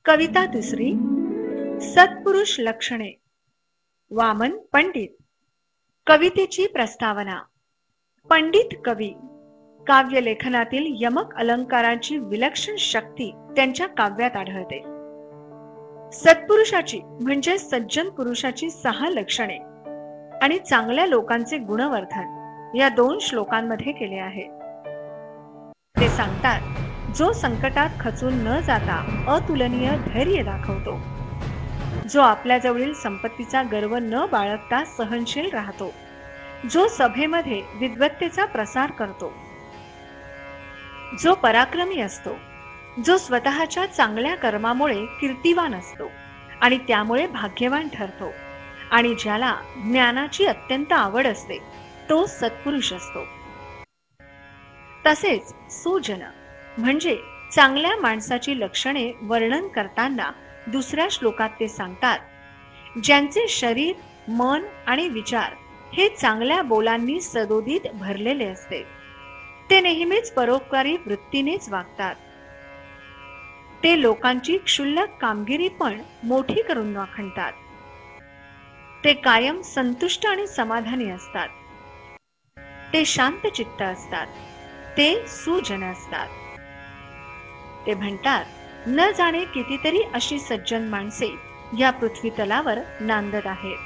कविता दुसरी. सत्पुरुष लक्षणे. वामन पंडित. कवितेची प्रस्तावना. पंडित कवी. काव्य लेखनातील यमक अलंकारांची विलक्षण शक्ती त्यांच्या काव्यात आढळते. सत्पुरुषाची म्हणजे सज्जन पुरुषाची 6 लक्षणे आणि चांगल्या लोकांचे गुणवर्धन या 2 श्लोकांमध्ये केले आहे. ते सांगतात, जो संकटात खचून न जाता अतुलनीय धैर्य दाखवतो, जो आपल्या जवळील संपत्तीचा गर्व न बाळगता सहनशील राहतो, जो सभेमध्ये विद्वत्तेचा प्रसार करतो, जो पराक्रमी असतो, जो स्वतःच्या चांगल्या कर्मामुळे कीर्तिवान असतो आणि त्यामुळे भाग्यवान ठरतो, आणि ज्याला ज्ञानाची अत्यंत आवड असते, तो सत्पुरुष असतो. तसेच सुजन म्हणजे चांगल्या माणसाची लक्षणे वर्णन करताना दुसऱ्या श्लोकात ते सांगतात, ज्यांचे शरीर, मन आणि विचार हे चांगल्या बोलांनी सदोदित भरलेले असते, ते नेहमीच परोपकारी वृत्तीनेच वागतात. ते लोकांची क्षुल्लक कामगिरी पण मोठी करून वाखणतात. ते कायम संतुष्ट आणि समाधानी असतात. ते शांत चित्त असतात. ते सुजन असतात. ते म्हणतात, न जाणे कितीतरी अशी सज्जन माणसे या पृथ्वी तलावर नांदत आहेत.